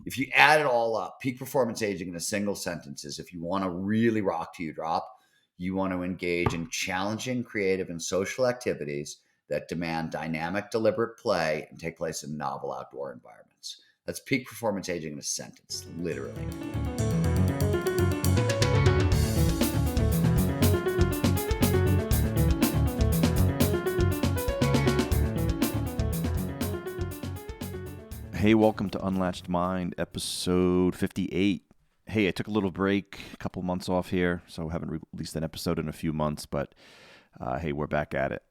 if you add it all up, peak performance aging in a single sentence is, if you want to really rock till you drop, you want to engage in challenging, creative, and social activities that demand dynamic, deliberate play and take place in novel outdoor environments. That's peak performance aging in a sentence, literally. Hey, welcome to Unlatched Mind, episode 58. Hey, I took a little break, a couple months off here, so haven't released an episode in a few months, but hey, we're back at it.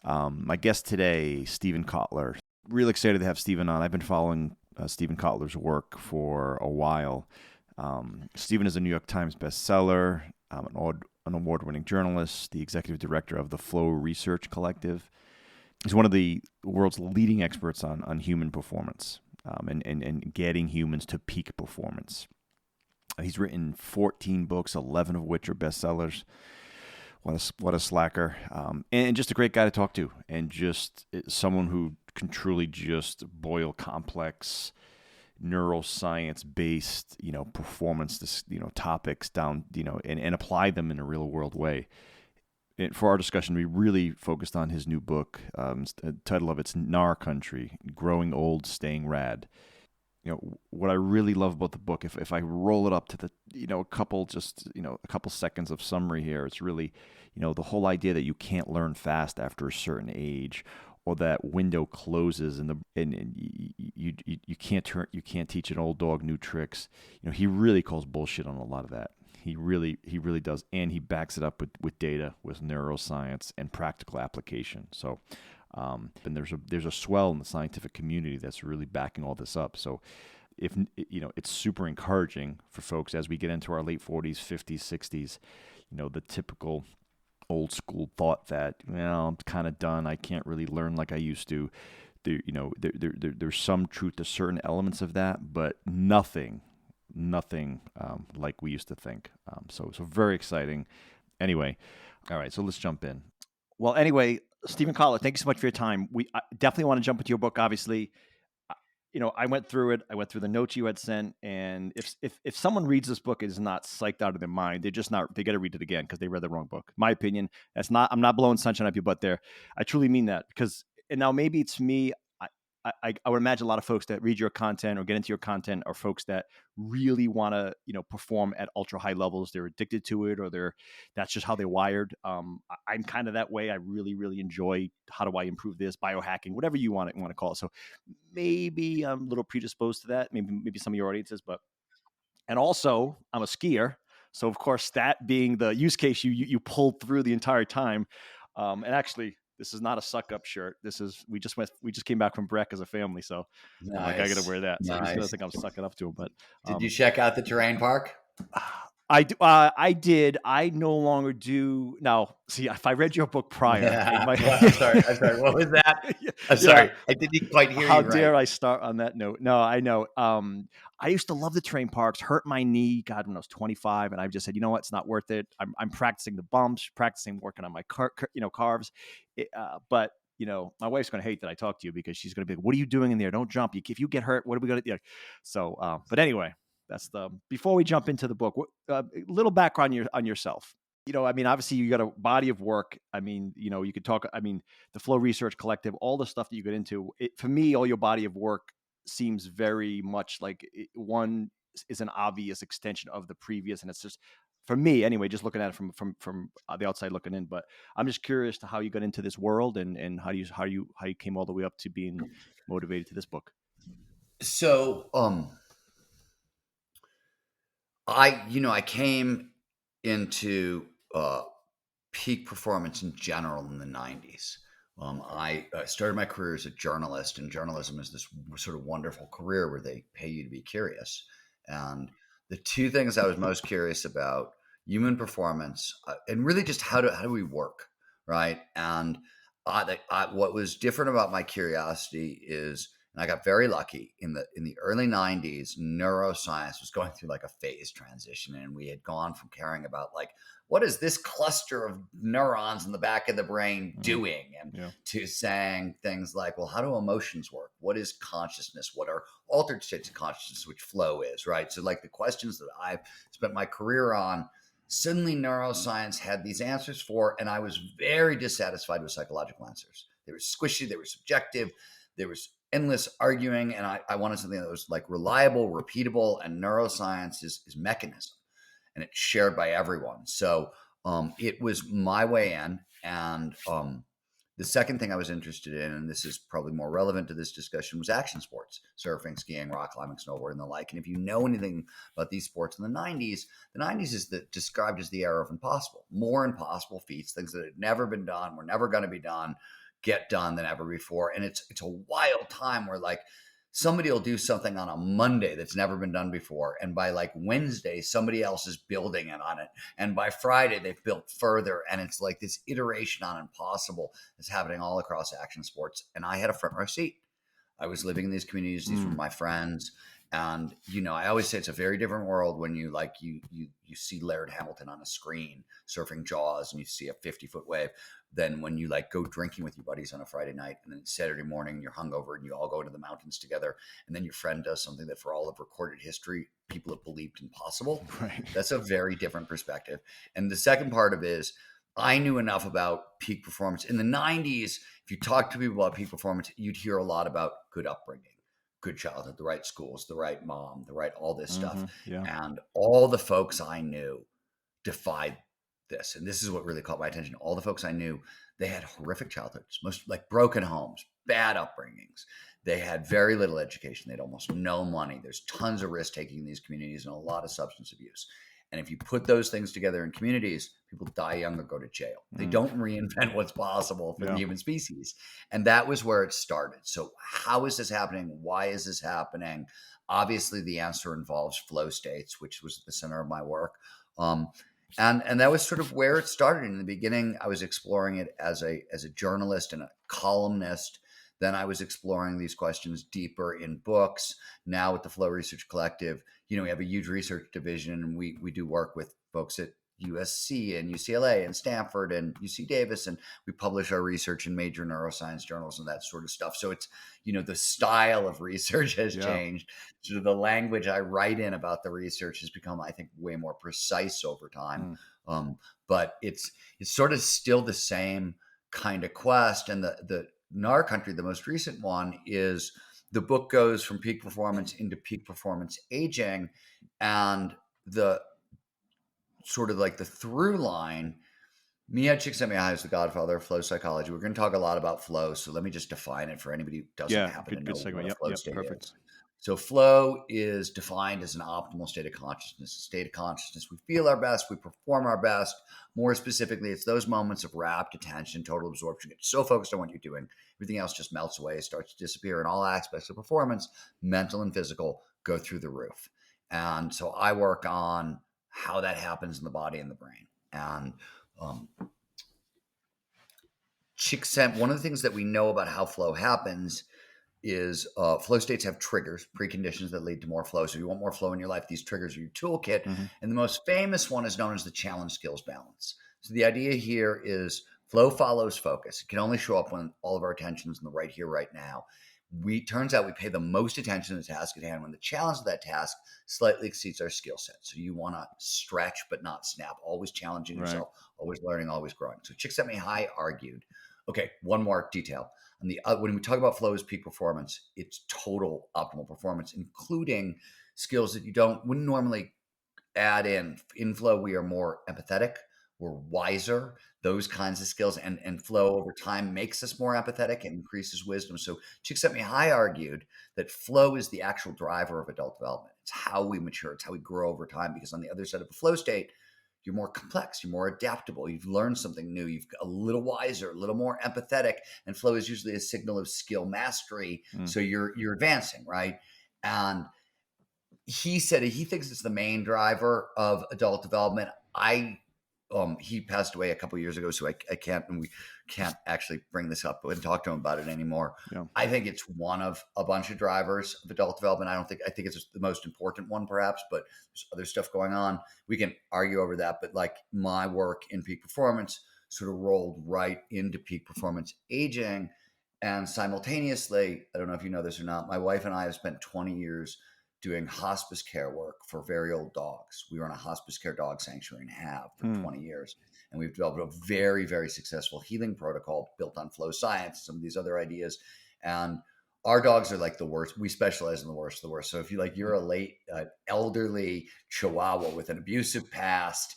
My guest today, Steven Kotler. Really excited to have Steven on. I've been following Steven Kotler's work for a while. Steven is a New York Times bestseller, an award-winning journalist, the executive director of the Flow Research Collective. He's one of the world's leading experts on human performance and getting humans to peak performance. He's written 14 books, 11 of which are bestsellers. What a slacker. And just a great guy to talk to, and just someone who can truly just boil complex neuroscience-based, performance, topics down, and apply them in a real-world way. And for our discussion, we really focused on his new book. The title of it's "Nar Country: Growing Old, Staying Rad." What I really love about the book, if I roll it up to the, a couple seconds of summary here, it's really, the whole idea that you can't learn fast after a certain age, or that window closes and you can't teach an old dog new tricks. He really calls bullshit on a lot of that. He really does, and he backs it up with data, with neuroscience and practical application. So, and there's a swell in the scientific community that's really backing all this up. So, if it's super encouraging for folks as we get into our late 40s, 50s, 60s. The typical old school thought that, I'm kind of done. I can't really learn like I used to. There's some truth to certain elements of that, but nothing like we used to think. So very exciting. Anyway, all right, so let's jump in. Well, anyway, Steven Kotler, thank you so much for your time. I definitely want to jump into your book, obviously. I went through it. I went through the notes you had sent, and if someone reads this book and is not psyched out of their mind, they got to read it again because they read the wrong book. My opinion. I'm not blowing sunshine up your butt there. I truly mean that, because, and now maybe it's me. I would imagine a lot of folks that read your content or get into your content are folks that really want to, perform at ultra high levels. They're addicted to it, or that's just how they're wired. I'm kind of that way. I really, really enjoy, how do I improve this, biohacking, whatever you want to call it. So maybe I'm a little predisposed to that. Maybe some of your audiences, and also I'm a skier. So of course, that being the use case you pulled through the entire time. And actually, this is not a suck up shirt. We just came back from Breck as a family. So Nice. I got to wear that. So Nice. he's going to think I'm sucking up to him. But did you check out the terrain park? I did. I no longer do now. See, if I read your book prior, I'm sorry. What was that? I'm sorry. Yeah. I didn't quite hear you. How dare I start on that note? No, I know. I used to love the terrain parks. Hurt my knee, God, when I was 25, and I just said, you know what? It's not worth it. I'm practicing the bumps, working on my carves. But my wife's going to hate that I talked to you, because she's going to be like, "What are you doing in there? Don't jump. If you get hurt, what are we going to do?" So, but anyway. Before we jump into the book, a little background on yourself. Obviously you got a body of work. You could talk, the Flow Research Collective, all the stuff that you get into. For me, all your body of work seems very much like one is an obvious extension of the previous. And it's just, for me anyway, just looking at it from the outside looking in. But I'm just curious to how you got into this world and how you came all the way up to being motivated to this book. So, I came into peak performance in general in the 90s. I started my career as a journalist, and journalism is this sort of wonderful career where they pay you to be curious. And the two things I was most curious about: human performance, and really just how do we work, right? And what was different about my curiosity is And I got very lucky in the early 90s. Neuroscience was going through like a phase transition, and we had gone from caring about like what is this cluster of neurons in the back of the brain doing, and Yeah. to saying things like, well, how do emotions work? What is consciousness? What are altered states of consciousness, which flow is, right? So like the questions that I've spent my career on, suddenly neuroscience had these answers for, and I was very dissatisfied with psychological answers. They were squishy, they were subjective, there was endless arguing, and I wanted something that was like reliable, repeatable, and neuroscience is mechanism, and it's shared by everyone. So it was my way in. And the second thing I was interested in, and this is probably more relevant to this discussion, was action sports: surfing, skiing, rock climbing, snowboarding, and the like. And if you know anything about these sports in the 90s is described as the era of impossible. More impossible feats, things that had never been done, were never going to be done, get done than ever before. And it's a wild time where like somebody will do something on a Monday that's never been done before, and by like Wednesday somebody else is building it on it, and by Friday they've built further, and it's like this iteration on impossible is happening all across action sports. And I had a front row seat. I was living in these communities. These were my friends. And, I always say it's a very different world when you like, you see Laird Hamilton on a screen surfing Jaws and you see a 50-foot wave, than when you like go drinking with your buddies on a Friday night, and then Saturday morning you're hungover and you all go to the mountains together. And then your friend does something that for all of recorded history, people have believed impossible. Right. That's a very different perspective. And the second part of it is, I knew enough about peak performance. In the 90s, if you talk to people about peak performance, you'd hear a lot about good upbringing, good childhood, the right schools, the right mom, the right, all this stuff. Yeah. And all the folks I knew defied this. And this is what really caught my attention. All the folks I knew, they had horrific childhoods, most like broken homes, bad upbringings. They had very little education. They had almost no money. There's tons of risk taking in these communities and a lot of substance abuse. And if you put those things together in communities, people die young or go to jail. They don't reinvent what's possible for the human species. And that was where it started. So how is this happening? Why is this happening? Obviously, the answer involves flow states, which was at the center of my work. And that was sort of where it started. In the beginning, I was exploring it as a journalist and a columnist. Then I was exploring these questions deeper in books. Now with the Flow Research Collective, we have a huge research division, and we do work with folks at USC and UCLA and Stanford and UC Davis, and we publish our research in major neuroscience journals and that sort of stuff. So it's, the style of research has changed. So the language I write in about the research has become, I think, way more precise over time. But it's sort of still the same kind of quest. And in our country, the most recent one is the book goes from peak performance into peak performance aging. And the sort of like the through line, Mihaly Csikszentmihalyi is the godfather of flow psychology. We're going to talk a lot about flow. So let me just define it for anybody who doesn't happen to know Segment. what a flow state Perfect. is. So flow is defined as an optimal state of consciousness. A state of consciousness, we feel our best, we perform our best. More specifically, it's those moments of rapt attention, total absorption. Get so focused on what you're doing, everything else just melts away, starts to disappear, and all aspects of performance, mental and physical, go through the roof. And so I work on how that happens in the body and the brain. And one of the things that we know about how flow happens is flow states have triggers, preconditions that lead to more flow. So if you want more flow in your life, these triggers are your toolkit. And the most famous one is known as the challenge skills balance. So the idea here is flow follows focus. It can only show up when all of our attention is in the right here, right now. Turns out we pay the most attention to the task at hand when the challenge of that task slightly exceeds our skill set. So you want to stretch but not snap, always challenging yourself, always learning, always growing. So Csikszentmihalyi argued, okay, one more detail. When we talk about flow as peak performance, it's total optimal performance, including skills that you wouldn't normally add in. In flow, we are more empathetic, we're wiser, those kinds of skills, and flow over time makes us more empathetic and increases wisdom. So Csikszentmihalyi argued that flow is the actual driver of adult development. It's how we mature, it's how we grow over time, because on the other side of a flow state, you're more complex, you're more adaptable, you've learned something new, you've a little wiser, a little more empathetic, and flow is usually a signal of skill mastery. So you're advancing, right? And he said he thinks it's the main driver of adult development. I he passed away a couple of years ago, so I can't, and we can't actually bring this up and talk to him about it anymore. Yeah. I think it's one of a bunch of drivers of adult development. I think it's the most important one, perhaps, but there's other stuff going on. We can argue over that, but like my work in peak performance sort of rolled right into peak performance aging. And simultaneously, I don't know if you know this or not, my wife and I have spent 20 years doing hospice care work for very old dogs. We run a hospice care dog sanctuary and have for 20 years. And we've developed a very, very successful healing protocol built on flow science, some of these other ideas. And our dogs are like the worst. We specialize in the worst of the worst. So if you're a late elderly Chihuahua with an abusive past,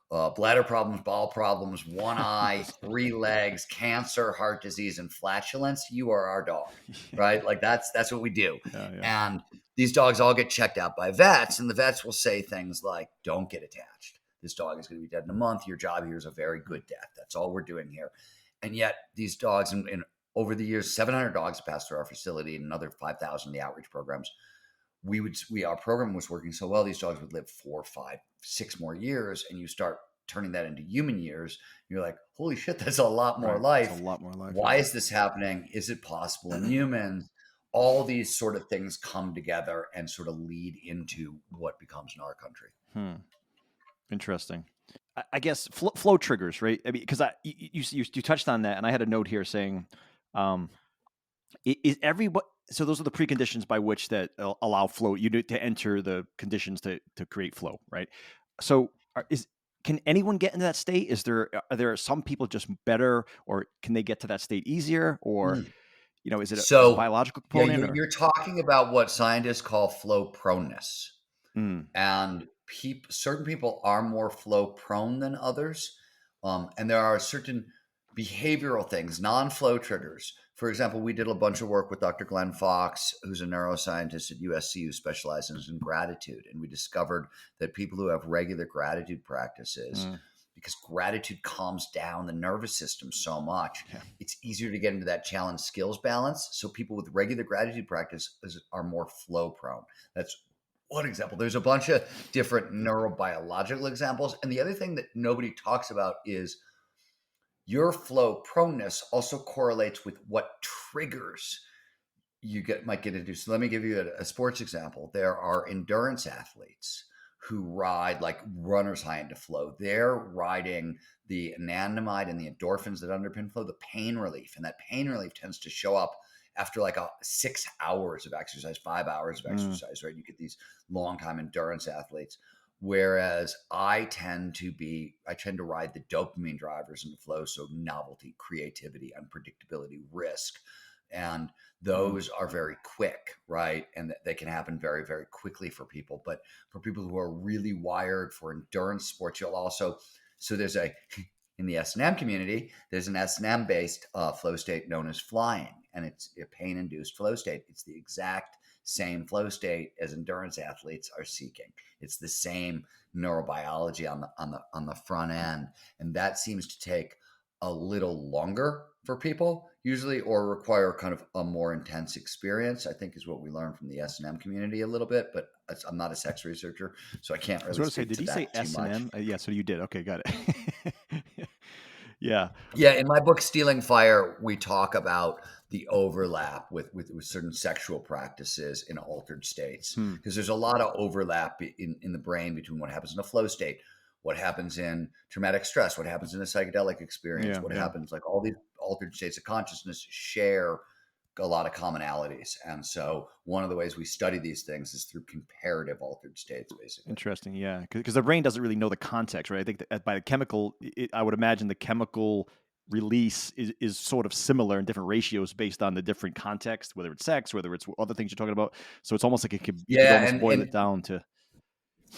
bladder problems, bowel problems, one eye, 3 legs, cancer, heart disease, and flatulence, you are our dog, right? Like that's what we do. Yeah. And these dogs all get checked out by vets, and the vets will say things like, don't get attached. This dog is going to be dead in a month. Your job here is a very good death. That's all we're doing here. And yet these dogs, and over the years, 700 dogs passed through our facility and another 5,000 in the outreach programs. Our program was working so well, these dogs would live 4, 5, 6 more years, and you start turning that into human years. You're like, holy shit, that's a lot more life. That's a lot more life. Why is this happening? Is it possible in humans? All these sort of things come together and sort of lead into what becomes in our country. Interesting. I guess flow triggers, right? I mean, because you touched on that, and I had a note here saying, is everybody. So those are the preconditions by which that allow flow. You need to enter the conditions to create flow, right? So can anyone get into that state? Are there some people just better, or can they get to that state easier, or is it a biological component? Yeah, you're talking about what scientists call flow proneness, and certain people are more flow prone than others, and there are certain behavioral things, non-flow triggers. For example, we did a bunch of work with Dr. Glenn Fox, who's a neuroscientist at USC who specializes in gratitude. And we discovered that people who have regular gratitude practices, because gratitude calms down the nervous system so much, it's easier to get into that challenge skills balance. So people with regular gratitude practices are more flow prone. That's one example. There's a bunch of different neurobiological examples. And the other thing that nobody talks about is your flow proneness also correlates with what triggers you might get into. So let me give you a sports example. There are endurance athletes who ride like runners high into flow. They're riding the anandamide and the endorphins that underpin flow, the pain relief. And that pain relief tends to show up after like 6 hours of exercise, 5 hours of exercise, right? You get these long time endurance athletes. Whereas I tend to ride the dopamine drivers in the flow. So novelty, creativity, unpredictability, risk. And those are very quick, right? And they can happen very, very quickly for people. But for people who are really wired for endurance sports, in the S&M community, there's an S&M based flow state known as flying. And it's a pain induced flow state. It's the exact same flow state as endurance athletes are seeking. It's the same neurobiology on the front end, and that seems to take a little longer for people usually, or require kind of a more intense experience, I think is what we learned from the S&M community a little bit, but I'm not a sex researcher, so I can't really speak to that too much. Did you say S&M? Yeah, so you did. Okay, got it. Yeah. Yeah, in my book, Stealing Fire, we talk about the overlap with certain sexual practices in altered states, because there's a lot of overlap in the brain between what happens in a flow state, what happens in traumatic stress, what happens in a psychedelic experience, what happens, like all these altered states of consciousness share a lot of commonalities. And so one of the ways we study these things is through comparative altered states, basically. Interesting. Yeah. Because the brain doesn't really know the context, right? I think that by the chemical, I would imagine the chemical release is sort of similar in different ratios based on the different context, whether it's sex, whether it's other things you're talking about. So it's almost like you could almost boil it down to.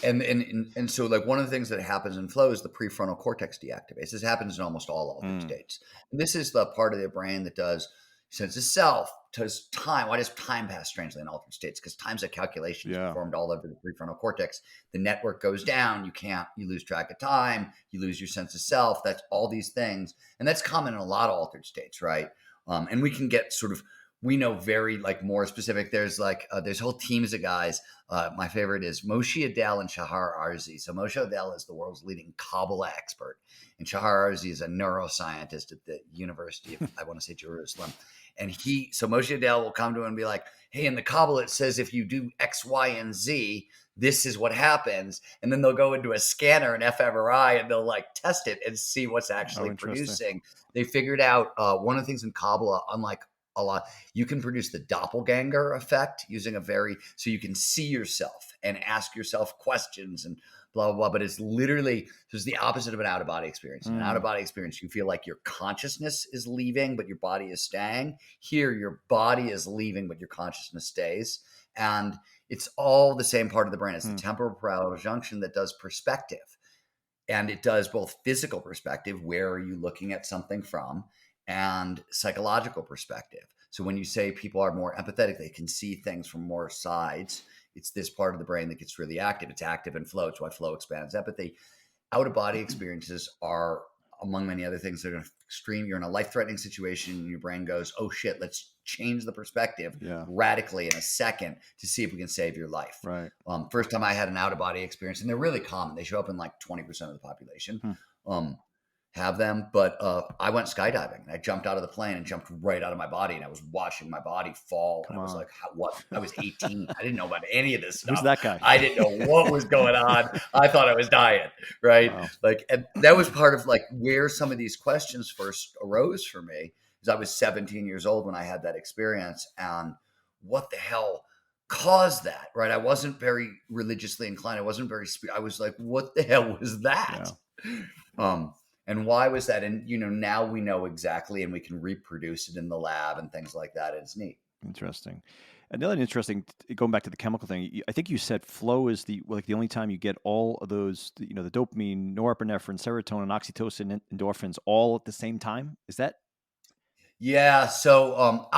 And so like one of the things that happens in flow is the prefrontal cortex deactivates. This happens in almost all altered states. And this is the part of the brain that does sense of self, does time. Why does time pass strangely in altered states? Because time's a calculation performed all over the prefrontal cortex. The network goes down. You lose track of time. You lose your sense of self. That's all these things. And that's common in a lot of altered states, right? And we can get sort of we know very like more specific. There's like there's whole teams of guys. My favorite is Moshe Adel and Shahar Arzi. So Moshe Adel is the world's leading Kabbalah expert, and Shahar Arzi is a neuroscientist at the University of I want to say Jerusalem. And so Moshe Adel will come to him and be like, "Hey, in the Kabbalah it says if you do X, Y, and Z, this is what happens." And then they'll go into a scanner, an fMRI, and they'll like test it and see what's actually producing. They figured out one of the things in Kabbalah, unlike a lot, you can produce the doppelganger effect using so you can see yourself and ask yourself questions and blah, blah, blah. But it's the opposite of an out-of-body experience. In an out-of-body experience, you feel like your consciousness is leaving, but your body is staying. Here, your body is leaving, but your consciousness stays. And it's all the same part of the brain. It's the temporal parietal junction that does perspective. And it does both physical perspective, where are you looking at something from, and psychological perspective. So when you say people are more empathetic, they can see things from more sides. It's this part of the brain that gets really active. It's active in flow. It's why flow expands empathy. Out-of-body experiences are, among many other things, they're extreme. You're in a life-threatening situation and your brain goes, oh shit, let's change the perspective radically in a second to see if we can save your life. Right. First time I had an out-of-body experience, and they're really common. They show up in like 20% of the population. Have them, but I went skydiving and I jumped out of the plane and jumped right out of my body, and I was watching my body fall. And I was like, what? I was 18. I didn't know about any of this stuff. Who's that guy? I didn't know what was going on. I thought I was dying. Right. Wow. Like, and that was part of like where some of these questions first arose for me, because I was 17 years old when I had that experience. And what the hell caused that? Right. I wasn't very religiously inclined. I wasn't very, I was like, what the hell was that? Yeah. And why was that? And, now we know exactly, and we can reproduce it in the lab and things like that. It's neat. Interesting. Another interesting, going back to the chemical thing, I think you said flow is the only time you get all of those, the dopamine, norepinephrine, serotonin, oxytocin, endorphins all at the same time. Is that? Yeah. So,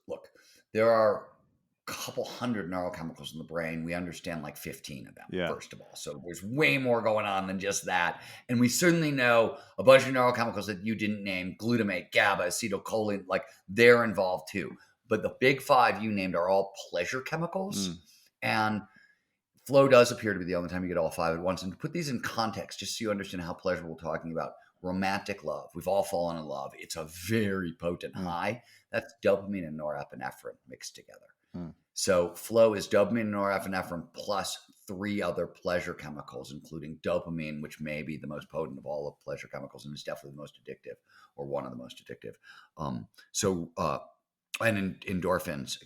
look, there are couple hundred neurochemicals in the brain. We understand like 15 of them, first of all. So there's way more going on than just that. And we certainly know a bunch of neurochemicals that you didn't name, glutamate, GABA, acetylcholine, like they're involved too. But the big five you named are all pleasure chemicals. And flow does appear to be the only time you get all five at once. And to put these in context, just so you understand how pleasurable we're talking about, romantic love. We've all fallen in love. It's a very potent high. That's dopamine and norepinephrine mixed together. So flow is dopamine and norepinephrine plus 3 other pleasure chemicals, including dopamine, which may be the most potent of all of pleasure chemicals and is definitely the most addictive, or one of the most addictive. And endorphins,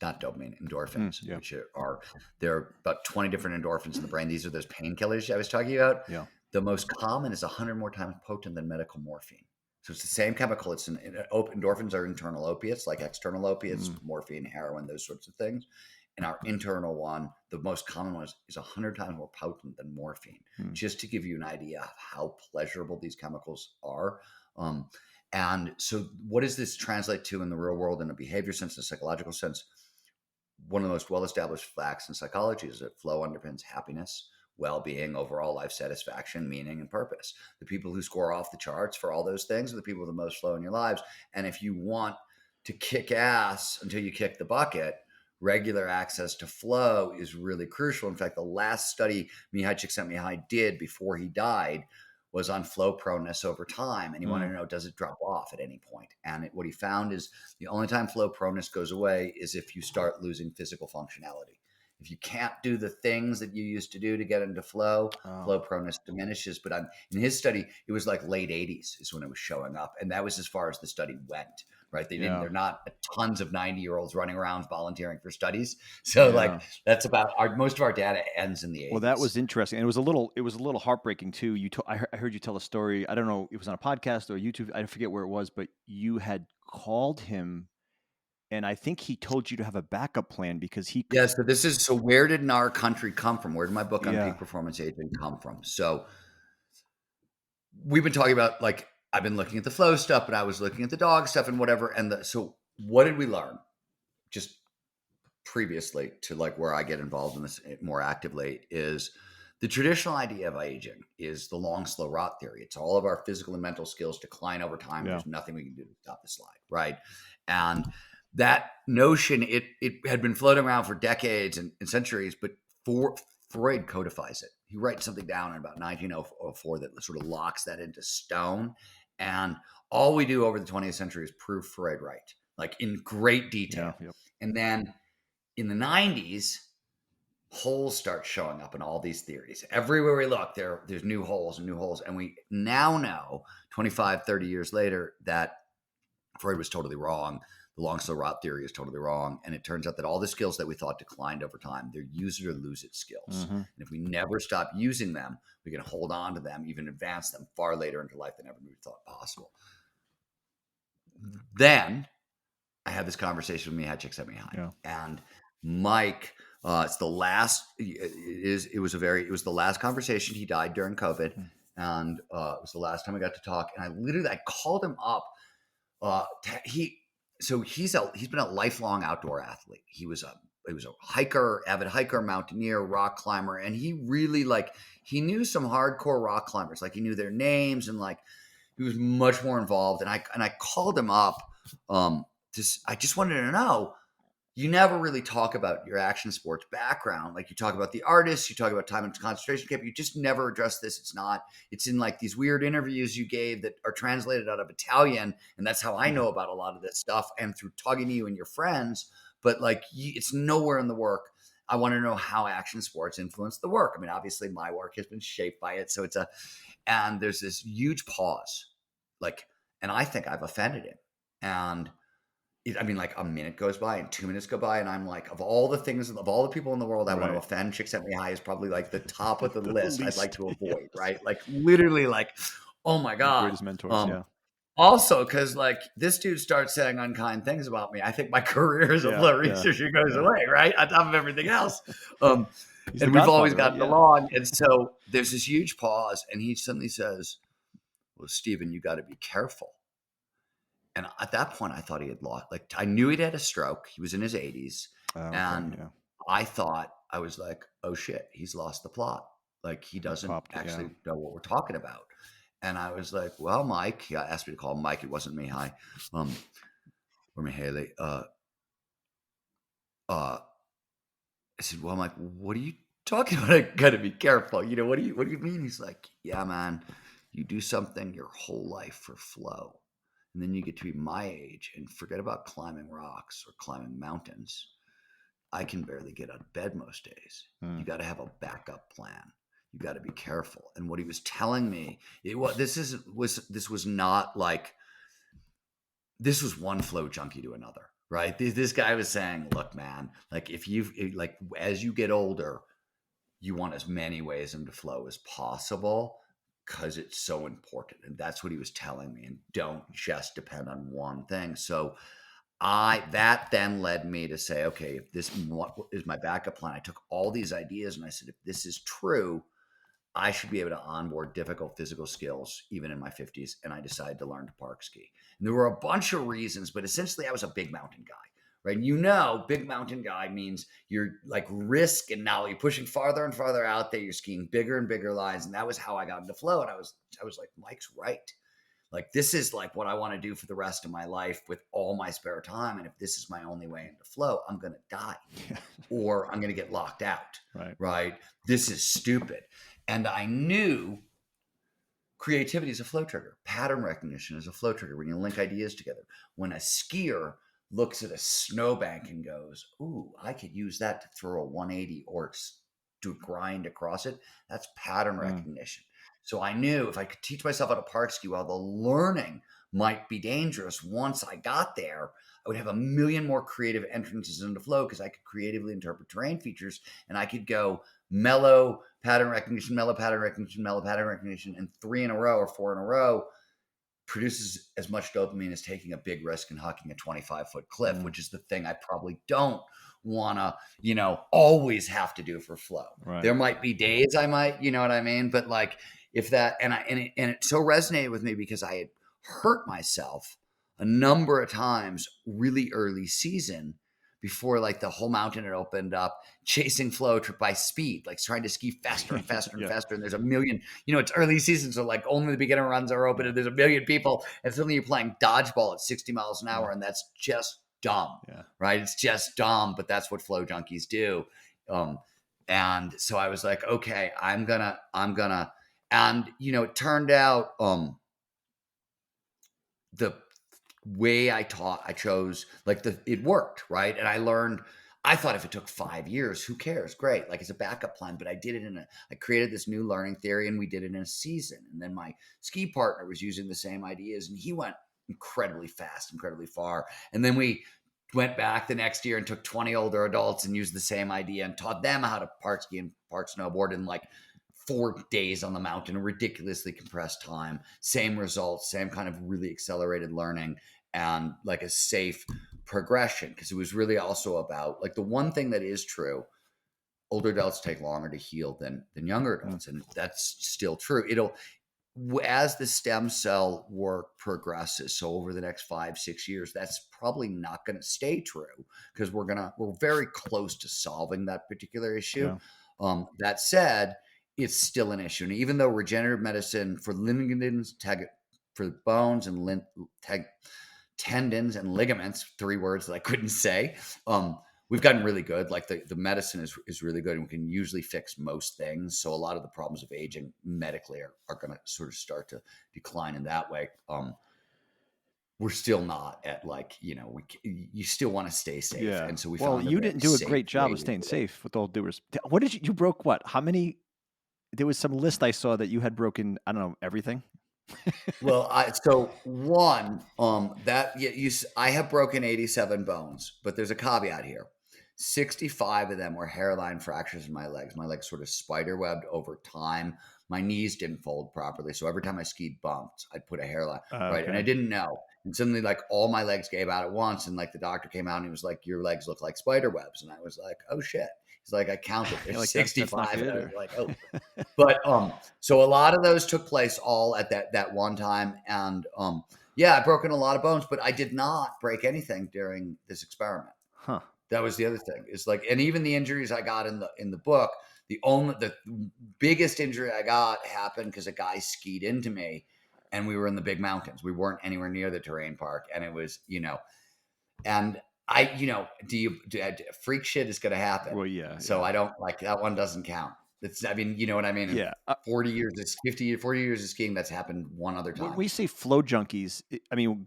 not dopamine, endorphins, which there are about 20 different endorphins in the brain. These are those painkillers I was talking about. Yeah. The most common is 100 more times potent than medical morphine. So it's the same chemical. Endorphins are internal opiates, like external opiates, morphine, heroin, those sorts of things. And our internal one, the most common one, is 100 times more potent than morphine, just to give you an idea of how pleasurable these chemicals are. And so what does this translate to in the real world in a behavior sense, in a psychological sense? One of the most well-established facts in psychology is that flow underpins happiness, well-being, overall life satisfaction, meaning, and purpose. The people who score off the charts for all those things are the people with the most flow in your lives. And if you want to kick ass until you kick the bucket, regular access to flow is really crucial. In fact, the last study Mihai Csikszentmihalyi did before he died was on flow proneness over time. And he wanted to know, does it drop off at any point? And what he found is the only time flow proneness goes away is if you start losing physical functionality. If you can't do the things that you used to do to get into flow, flow proneness diminishes. But in his study, it was like late 80s is when it was showing up. And that was as far as the study went, right? They're not tons of 90-year-olds running around volunteering for studies. So that's about most of our data ends in the 80s. Well, that was interesting. And it was a little heartbreaking too. I heard you tell a story. I don't know, it was on a podcast or YouTube. I forget where it was, but you had called him, and I think he told you to have a backup plan because he. Yeah. So where did In Our Country come from? Where did my book on peak performance aging come from? So we've been talking about, like, I've been looking at the flow stuff, but I was looking at the dog stuff and whatever. So what did we learn just previously to like where I get involved in this more actively is the traditional idea of aging is the long, slow rot theory. It's all of our physical and mental skills decline over time. There's nothing we can do to stop the slide. Right. And that notion, it had been floating around for decades and centuries, but Freud codifies it. He writes something down in about 1904 that sort of locks that into stone. And all we do over the 20th century is prove Freud right, like in great detail. Yeah, yep. And then in the 90s, holes start showing up in all these theories. Everywhere we look, there's new holes and new holes. And we now know 25, 30 years later that Freud was totally wrong. The long, slow rot theory is totally wrong. And it turns out that all the skills that we thought declined over time, they're use it or lose it skills. Mm-hmm. And if we never stop using them, we can hold on to them, even advance them far later into life than ever we thought possible. Then I had this conversation with Mihai Csikszentmihalyi, Yeah. and Mike. It's the last. It was the last conversation. He died during COVID, and it was the last time I got to talk. And I called him up. He's been a lifelong outdoor athlete. He was a hiker, avid hiker, mountaineer, rock climber, and he really he knew some hardcore rock climbers. Like he knew their names, and he was much more involved. And I called him up. I just wanted to know. You never really talk about your action sports background. Like you talk about the artists, you talk about time and concentration camp. You just never address this. It's in these weird interviews you gave that are translated out of Italian. And that's how I know about a lot of this stuff, and through talking to you and your friends, but it's nowhere in the work. I want to know how action sports influence the work. I mean, obviously my work has been shaped by it. So and there's this huge pause, and I think I've offended him. And a minute goes by and 2 minutes go by, and I'm of all the people in the world I want to offend, Csikszentmihalyi is probably the top of the list I'd like to avoid, right? Literally, oh my God. Greatest mentors, yeah. Also, because this dude starts saying unkind things about me, I think my career as a flow researcher goes away, right? On top of everything else. And we've always gotten along. And so there's this huge pause, and he suddenly says, well, Stephen, you got to be careful. And at that point, I thought he had lost. I knew he'd had a stroke. He was in his 80s. I thought, I was oh shit, he's lost the plot. He doesn't actually know what we're talking about. And I was well, Mike, he asked me to call him Mike. It wasn't Mihai, or Mihaly. I said, well, Mike, what are you talking about? I got to be careful. What do you mean? He's yeah, man, you do something your whole life for flow. And then you get to be my age and forget about climbing rocks or climbing mountains. I can barely get out of bed most days. You got to have a backup plan. You got to be careful. And what he was telling me, this was one flow junkie to another, right? This guy was saying, look, man, as you get older, you want as many ways into flow as possible, because it's so important. And that's what he was telling me. And don't just depend on one thing. So that then led me to say, okay, if this is my backup plan, I took all these ideas and I said, if this is true, I should be able to onboard difficult physical skills even in my 50s. And I decided to learn to park ski. And there were a bunch of reasons, but essentially I was a big mountain guy. Right. Big mountain guy means you're risk, and now you're pushing farther and farther out there. You're skiing bigger and bigger lines. And that was how I got into flow. And I was Mike's right. This is what I want to do for the rest of my life with all my spare time. And if this is my only way into flow, I'm going to die or I'm going to get locked out. Right. This is stupid. And I knew creativity is a flow trigger. Pattern recognition is a flow trigger when you link ideas together. When a skier looks at a snowbank and goes, ooh, I could use that to throw a 180 or do a grind across it. That's pattern recognition. So I knew if I could teach myself how to park ski while the learning might be dangerous, once I got there, I would have a million more creative entrances into flow, because I could creatively interpret terrain features, and I could go mellow pattern recognition, mellow pattern recognition, mellow pattern recognition, and 3 in a row or 4 in a row produces as much dopamine as taking a big risk and hucking a 25-foot cliff, which is the thing I probably don't want to, always have to do for flow. Right. There might be days I might, you know what I mean? But if that, and it so resonated with me because I had hurt myself a number of times really early season before like the whole mountain had opened up, chasing flow by speed, like trying to ski faster and faster and Yeah. faster. And there's a million, it's early season. So like only the beginner runs are open and there's a million people. And suddenly you're playing dodgeball at 60 miles an hour. Yeah. And that's just dumb, Yeah. right? It's just dumb, but that's what flow junkies do. And so I was like, okay, I'm gonna, and it turned out, the way I chose like it worked, right? And I learned, I thought if it took 5 years, who cares? Great. Like it's a backup plan, but I did it I created this new learning theory and we did it in a season. And then my ski partner was using the same ideas and he went incredibly fast, incredibly far. And then we went back the next year and took 20 older adults and used the same idea and taught them how to park ski and park snowboard in like 4 days on the mountain, a ridiculously compressed time, same results, same kind of really accelerated learning and like a safe progression. Because it was really also about like the one thing that is true, older adults take longer to heal than younger adults. And that's still true. As the stem cell work progresses, so over the next 5-6 years, that's probably not going to stay true because we're very close to solving that particular issue. Yeah. That said, it's still an issue. And even though regenerative medicine for ligaments, for bones and tendons and ligaments, 3 words that I couldn't say, we've gotten really good. Like the medicine is really good and we can usually fix most things. So a lot of the problems of aging medically are going to sort of start to decline in that way. We're still not at like, you still want to stay safe. Yeah. And so we Well, found you didn't do a great job of staying safe with all due respect. What did you broke what? How many? There was some list I saw that you had broken, I don't know, everything. Well, I have broken 87 bones, but there's a caveat here. 65 of them were hairline fractures in my legs. My legs sort of spider webbed over time. My knees didn't fold properly, so every time I skied bumped, I'd put a hairline right, and I didn't know. And suddenly, like all my legs gave out at once, and like the doctor came out and he was like, "Your legs look like spider webs," and I was like, "Oh shit!" He's like, "I counted. There's Like, 65." And I was like, "Oh." But so a lot of those took place all at that one time, and yeah, I've broken a lot of bones, but I did not break anything during this experiment. Huh. That was the other thing. It's like, and even the injuries I got in the book, the biggest injury I got happened because a guy skied into me, and we were in the big mountains. We weren't anywhere near the terrain park, and it was and I freak shit is going to happen. Well, yeah. So I don't like that one doesn't count. You know what I mean? Yeah. 40 years, 40 years of skiing, that's happened one other time. When we say flow junkies, I mean,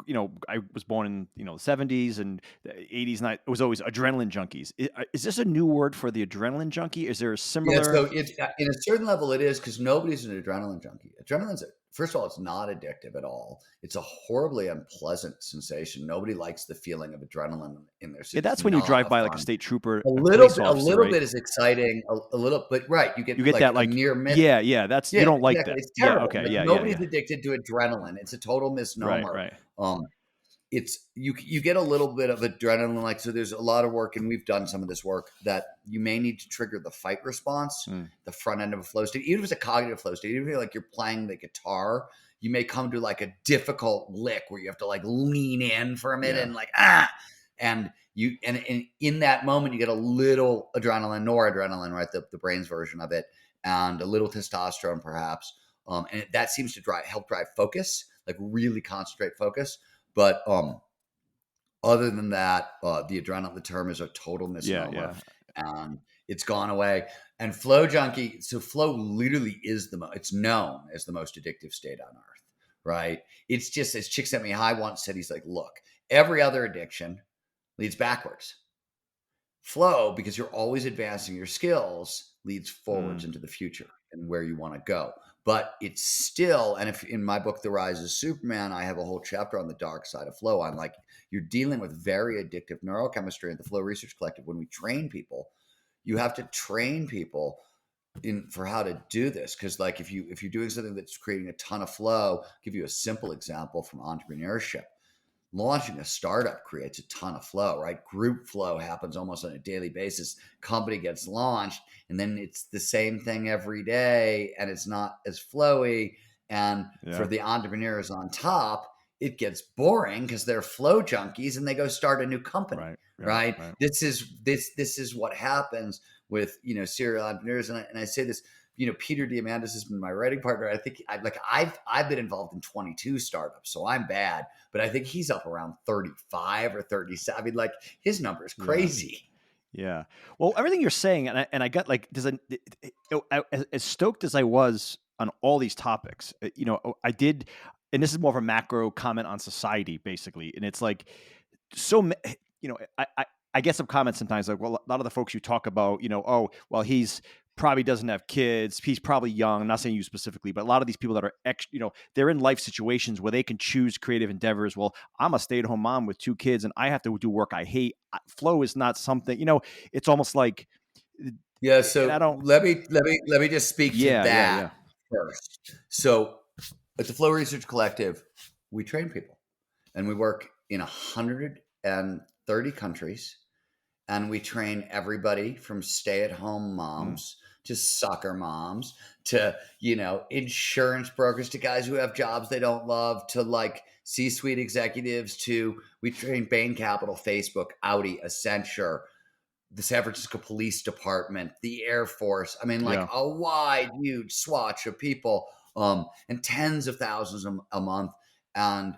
I was born in, the 70s and the 80s, and it was always adrenaline junkies. Is this a new word for the adrenaline junkie? Is there a similar? Yeah, so it's in a certain level it is because nobody's an adrenaline junkie. First of all, it's not addictive at all. It's a horribly unpleasant sensation. Nobody likes the feeling of adrenaline in their. Yeah, that's when you drive by like a state trooper, a little right? bit is exciting, a little, but right, you get that like near miss. Yeah, that's you don't like exactly. that. It's terrible. Yeah, okay, yeah, Nobody's addicted to adrenaline. It's a total misnomer. Right. It's you get a little bit of adrenaline, like, so there's a lot of work, and we've done some of this work that you may need to trigger the fight response, the front end of a flow state, even if it's a cognitive flow state, even if like you're playing the guitar, you may come to like a difficult lick where you have to like lean in for a minute and like, and in that moment, you get a little adrenaline, noradrenaline, right? The brain's version of it, and a little testosterone perhaps. And that seems to help drive focus, like really concentrate focus. But other than that, the adrenaline, the term is a total misnomer, and it's gone away. And flow junkie, so flow literally is it's known as the most addictive state on earth, right? It's just, as Chick Sent Me High once said, he's like, look, every other addiction leads backwards. Flow, because you're always advancing your skills, leads forwards into the future and where you want to go. But it's still, and if in my book, The Rise of Superman, I have a whole chapter on the dark side of flow. I'm like, you're dealing with very addictive neurochemistry at the Flow Research Collective. When we train people, you have to train people for how to do this. Because like if you're doing something that's creating a ton of flow, I'll give you a simple example from entrepreneurship. Launching a startup creates a ton of flow, right? Group flow happens almost on a daily basis. Company gets launched, and then it's the same thing every day, and it's not as flowy. And for the entrepreneurs on top, it gets boring because they're flow junkies and they go start a new company, Right. right? Right. This is what happens with serial entrepreneurs, and I say this. Peter Diamandis has been my writing partner. I think I've been involved in 22 startups, so I'm bad, but I think he's up around 35 or 37. I mean, like his number is Yeah. crazy. Yeah. Well, everything you're saying, and I got like, as stoked as I was on all these topics, I did, and this is more of a macro comment on society, basically, and it's like, you know, I get some comments sometimes like, well, a lot of the folks you talk about, oh, well, he's probably doesn't have kids. He's probably young. I'm not saying you specifically, but a lot of these people that are they're in life situations where they can choose creative endeavors. Well, I'm a stay-at-home mom with 2 kids and I have to do work I hate. Flow is not something, it's almost like, Yeah, and I so don't, let me just speak to yeah. that first. So at the Flow Research Collective, we train people, and we work in 130 countries, and we train everybody from stay-at-home Mm, moms to soccer moms to insurance brokers to guys who have jobs they don't love to like C-suite executives to we train Bain Capital, Facebook, Audi, Accenture, the San Francisco Police Department, the Air Force. I mean, like yeah. a wide, huge swatch of people, and tens of thousands a month. And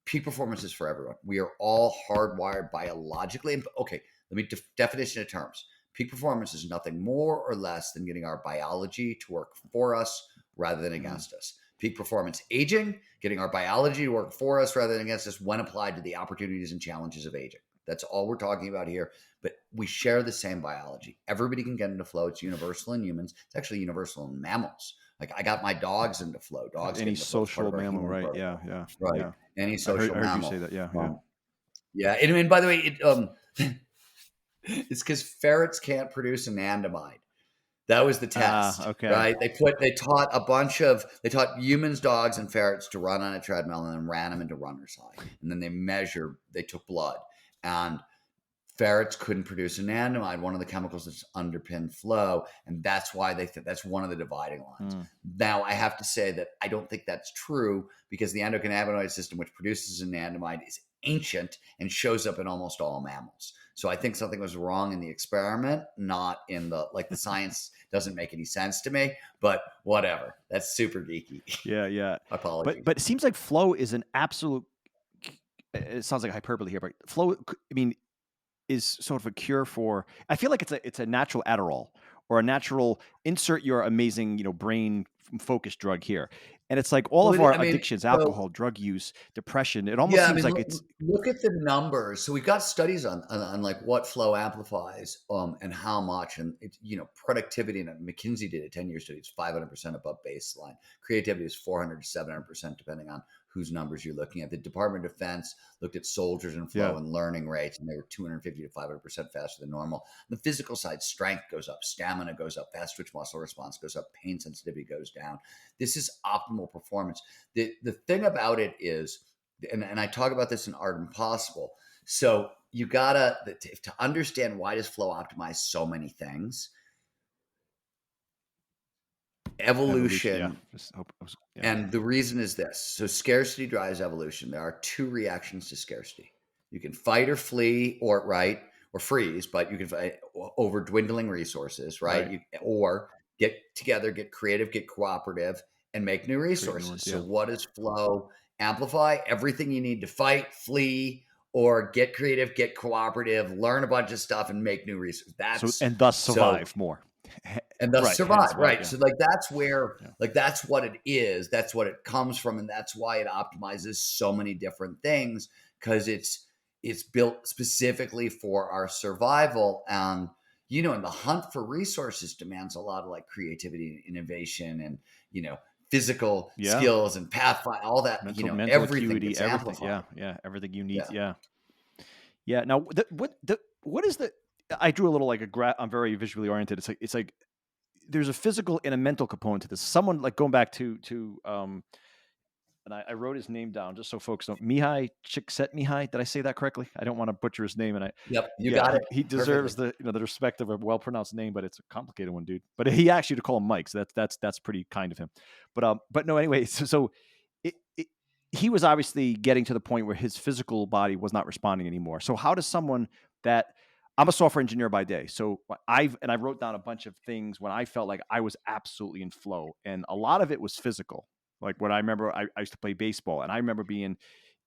peak performance is for everyone. We are all hardwired biologically. Okay, let me definition of terms. Peak performance is nothing more or less than getting our biology to work for us rather than Mm, against us. Peak performance aging, getting our biology to work for us rather than against us when applied to the opportunities and challenges of aging. That's all we're talking about here. But we share the same biology. Everybody can get into flow. It's universal in humans. It's actually universal in mammals. Like I got my dogs into flow. Dogs get any into flow. It's part social of our mammal, human right? Yeah. protocol, Yeah. right? Yeah. Any I heard, social I heard you say mammal. that. Yeah. Yeah. Yeah, and by the way, it's because ferrets can't produce anandamide. That was the test, Okay. right? They taught humans, dogs, and ferrets to run on a treadmill and then ran them into runner's high. And then they took blood, and ferrets couldn't produce anandamide, one of the chemicals that's underpinned flow, and that's why that's one of the dividing lines. Mm, Now, I have to say that I don't think that's true because the endocannabinoid system, which produces anandamide, is ancient and shows up in almost all mammals. So I think something was wrong in the experiment, not in the science doesn't make any sense to me. But whatever, that's super geeky. yeah. Yeah. Apologies. But it seems like flow is an absolute. It sounds like hyperbole here, but flow. I mean, is sort of a cure for. I feel like it's a natural Adderall or a natural insert your amazing brain focus drug here, and it's like all Well, of our I mean, addictions, so alcohol, drug use, depression. It almost yeah, I seems mean, like look, it's look at the numbers. So we've got studies on like what flow amplifies, and how much, and it's productivity. And McKinsey did a 10-year study. It's 500% above baseline. Creativity is 400 to 700%, depending on whose numbers you're looking at. The Department of Defense looked at soldiers and yeah. flow and learning rates, and they were 250 to 500% faster than normal. On the physical side, strength goes up, stamina goes up, fast twitch muscle response goes up, pain sensitivity goes down. This is optimal performance. The thing about it is, and I talk about this in Art Impossible. So you gotta to understand why does flow optimize so many things. Evolution. Yeah. Evolution, Just hope. Yeah. and the reason is this. So scarcity drives evolution. There are 2 reactions to scarcity. You can fight or flee, or freeze, but you can fight over dwindling resources, right? Right. Or get together, get creative, get cooperative, and make new Create new ones. resources. So Yeah. what does flow amplify? Everything you need to fight, flee, or get creative, get cooperative, learn a bunch of stuff, and make new resources. So That's and thus so survive more. and thus Right. Hence survive. why. Right. Yeah. So like that's where Yeah. like that's what it is. That's what it comes from, and that's why it optimizes so many different things because it's built specifically for our survival. And and the hunt for resources demands a lot of like creativity and innovation and physical Yeah. skills and pathfind all that. Mental Everything acuity, gets everything. amplified. Yeah. Yeah. Everything you need. Yeah. Yeah. Yeah. Now, what is the? I drew a little like I'm very visually oriented. It's like there's a physical and a mental component to this. Someone like going back to and I wrote his name down just so folks know. Mihai Csikszentmihalyi. Did I say that correctly? I don't want to butcher his name, and Yep. You yeah, got it he deserves perfectly. the respect of a well pronounced name, but it's a complicated one, dude. But he asked you to call him Mike, so that's pretty kind of him. But no, anyway, so it he was obviously getting to the point where his physical body was not responding anymore. So how does someone that I'm a software engineer by day. So I wrote down a bunch of things when I felt like I was absolutely in flow. And a lot of it was physical. Like when I remember I used to play baseball, and I remember being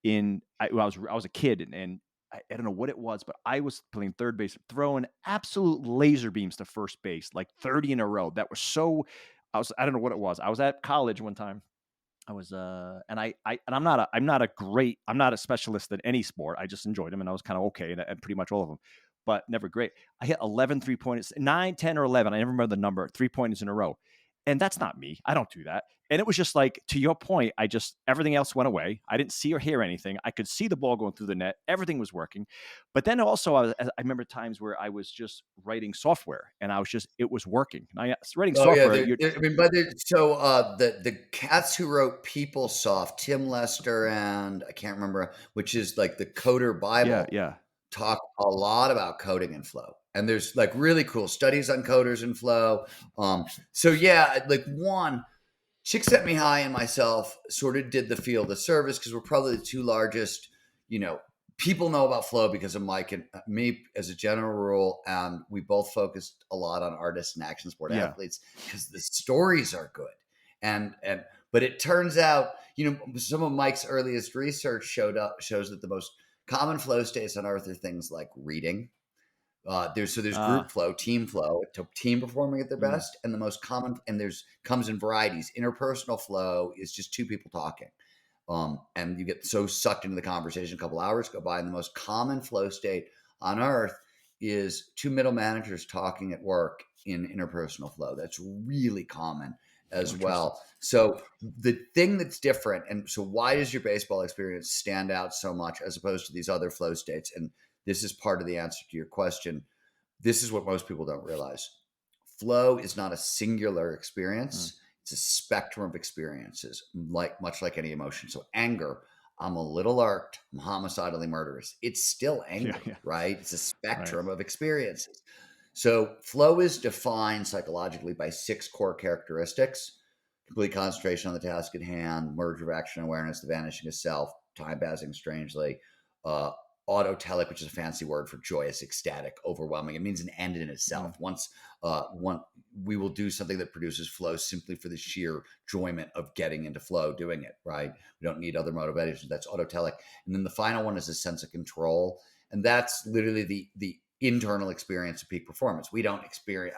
I was a kid, and I don't know what it was, but I was playing third base, throwing absolute laser beams to first base, like 30 in a row. That was so I don't know what it was. I was at college one time. I was and I'm not a specialist in any sport. I just enjoyed them, and I was kind of okay at pretty much all of them, but never great. I hit 11 3-pointers, 9, 10, or 11. I never remember the number, 3-pointers in a row. And that's not me. I don't do that. And it was just like, to your point, everything else went away. I didn't see or hear anything. I could see the ball going through the net. Everything was working. But then also, I remember times where I was just writing software, and it was working. And writing Oh yeah, software, I mean, but so the cats who wrote PeopleSoft, Tim Lester and I can't remember, which is like the Coder yeah, Bible, yeah. talk a lot about coding and flow. And there's like really cool studies on coders and flow. So yeah, like one, Chick Set Me High and myself sort of did the field of service because we're probably the two largest, you know, people know about flow because of Mike and me as a general rule. And we both focused a lot on artists and action sport Yeah. athletes because the stories are good. But it turns out, you know, some of Mike's earliest research shows that the most common flow states on earth are things like reading. There's group flow, team flow, team performing at their best, and the most common, and comes in varieties. Interpersonal flow is just two people talking, and you get so sucked into the conversation. A couple hours go by, and the most common flow state on earth is two middle managers talking at work in interpersonal flow. That's really common as well. So the thing that's different, and so why does your baseball experience stand out so much as opposed to these other flow states? And this is part of the answer to your question. This is what most people don't realize. Flow is not a singular experience. It's a spectrum of experiences, much like any emotion. So anger, I'm a little irked, I'm homicidally murderous. It's still anger, right? It's a spectrum of experiences. So flow is defined psychologically by 6 core characteristics: complete concentration on the task at hand, merge of action awareness, the vanishing of self, time passing strangely, uh, autotelic, which is a fancy word for joyous, ecstatic, overwhelming. It means an end in itself. We will do something that produces flow simply for the sheer enjoyment of getting into flow, doing it, right? We don't need other motivations. That's autotelic. And then the final one is a sense of control. And that's literally the internal experience of peak performance. We don't experience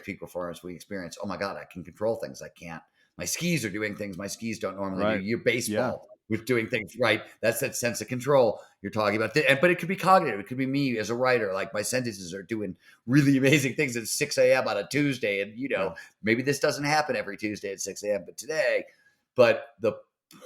peak performance. We experience, oh my God, I can control things. I can't. My skis are doing things my skis don't normally do. Your baseball with doing things right. That's that sense of control you're talking about. But it could be cognitive. It could be me as a writer. Like my sentences are doing really amazing things at 6 a.m. on a Tuesday. And, maybe this doesn't happen every Tuesday at 6 a.m., but today. But the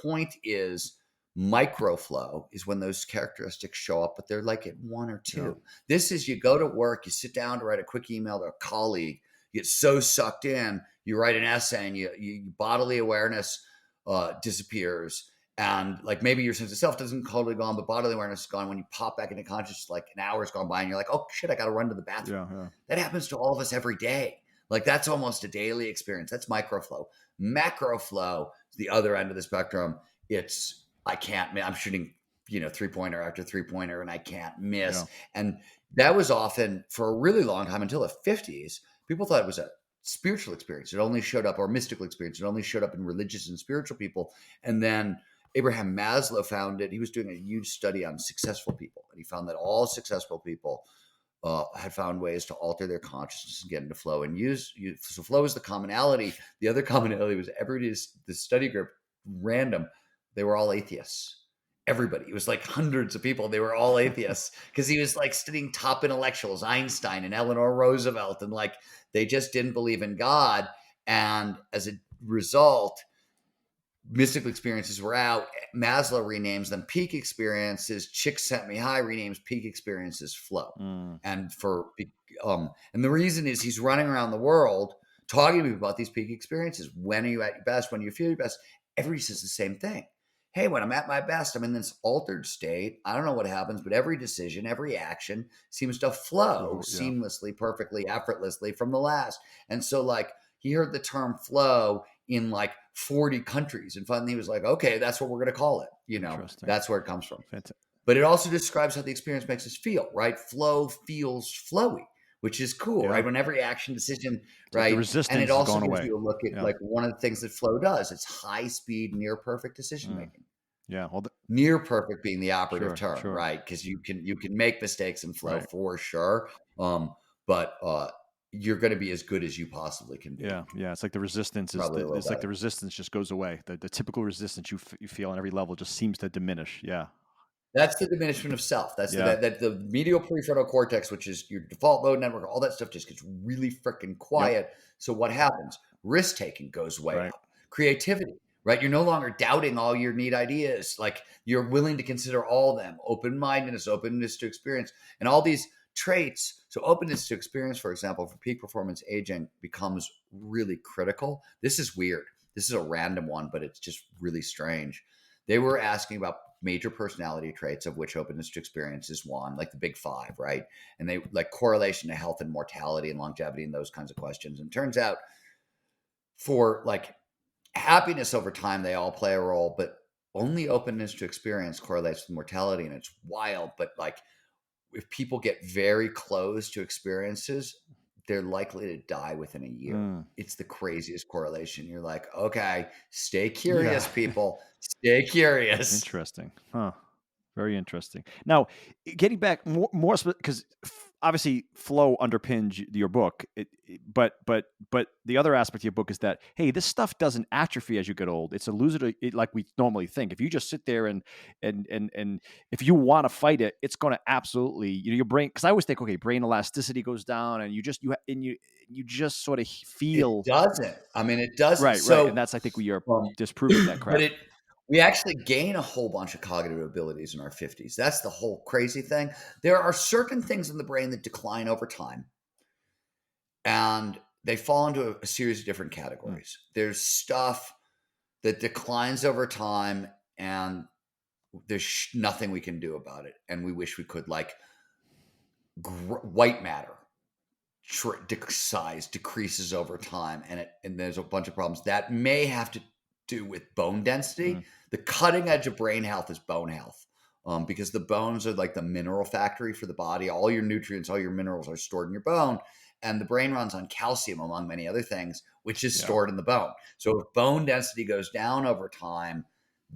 point is, microflow is when those characteristics show up, but they're like at 1 or 2. Yeah. This is, you go to work, you sit down to write a quick email to a colleague, you get so sucked in, you write an essay, and you bodily awareness disappears. And like maybe your sense of self doesn't totally gone, but bodily awareness is gone. When you pop back into consciousness, like an hour's gone by and you're like, oh shit, I got to run to the bathroom. Yeah. That happens to all of us every day. Like that's almost a daily experience. That's microflow. Macroflow is the other end of the spectrum. I'm shooting, 3-pointer after 3-pointer and I can't miss. Yeah. And that was often, for a really long time, until the 50s, people thought it was a spiritual experience. It only showed up, or mystical experience. It only showed up in religious and spiritual people. And then Abraham Maslow found it. He was doing a huge study on successful people. And he found that all successful people had found ways to alter their consciousness and get into flow and so flow is the commonality. The other commonality was the study group, random. They were all atheists. Everybody. It was like hundreds of people. They were all atheists because he was like studying top intellectuals, Einstein and Eleanor Roosevelt. And like, they just didn't believe in God. And as a result, mystical experiences were out. Maslow renames them peak experiences. Chick Set Me High renames peak experiences flow. And and the reason is he's running around the world talking to people about these peak experiences. When are you at your best? When you feel your best? Everybody says the same thing. Hey, when I'm at my best, I'm in this altered state. I don't know what happens, but every decision, every action seems to flow seamlessly, perfectly, effortlessly from the last. And so like he heard the term flow in like 40 countries. And finally he was like, okay, that's what we're going to call it. That's where it comes from. but it also describes how the experience makes us feel, right? Flow feels flowy, which is cool, Yeah. right? When every action decision, It's like the right? And it resistance has also gone gives away. you a look at Yeah. like one of the things that flow does. It's high speed, near perfect decision Mm. making. Yeah. Well, Near perfect being the operative sure, term, sure. right? Because you can make mistakes and flow Right. for sure, but you're going to be as good as you possibly can be. Yeah, yeah. It's like the resistance Probably a little it's like better. the resistance just goes away. The typical resistance you feel on every level just seems to diminish. Yeah, That's the diminishment of self. That's yeah, that the medial prefrontal cortex, which is your default mode network, all that stuff just gets really freaking yep, quiet. So what happens? Risk taking goes way right. up. Creativity, right? You're no longer doubting all your neat ideas. Like you're willing to consider all of them. Open mindedness, openness to experience, and all these traits. So openness to experience, for example, for peak performance aging becomes really critical. This is weird. This is a random one, but it's just really strange. They were asking about major personality traits, of which openness to experience is one, like the big five, right? And they like correlation to health and mortality and longevity and those kinds of questions. And it turns out for like happiness over time, they all play a role, but only openness to experience correlates with mortality. And it's wild. But like if people get very close to experiences, they're likely to die within a year. Mm, It's the craziest correlation. You're like, okay, stay yeah, curious, people. Stay curious. interesting. Huh. Very interesting. Now, getting back more because obviously flow underpins your book. But the other aspect of your book is that hey, this stuff doesn't atrophy as you get old. It's elusive like we normally think. If you just sit there and if you want to fight it, it's going to absolutely your brain. Because I always think okay, brain elasticity goes down, and you just sort of It feel doesn't. I mean, it doesn't. right, and So, that's I think we are um, disproving that but crap. we actually gain a whole bunch of cognitive abilities in our 50s. That's the whole crazy thing. There are certain things in the brain that decline over time, and they fall into a series of different Mm, categories. There's stuff that declines over time, and there's nothing we can do about it. And we wish we could, like white matter size decreases over time, and there's a bunch of problems that may have to do with bone mm, density. The cutting edge of brain health is bone health, because the bones are like the mineral factory for the body. All your nutrients, all your minerals are stored in your bone, and the brain runs on calcium among many other things, which is yeah. stored in the bone. So if bone density goes down over time,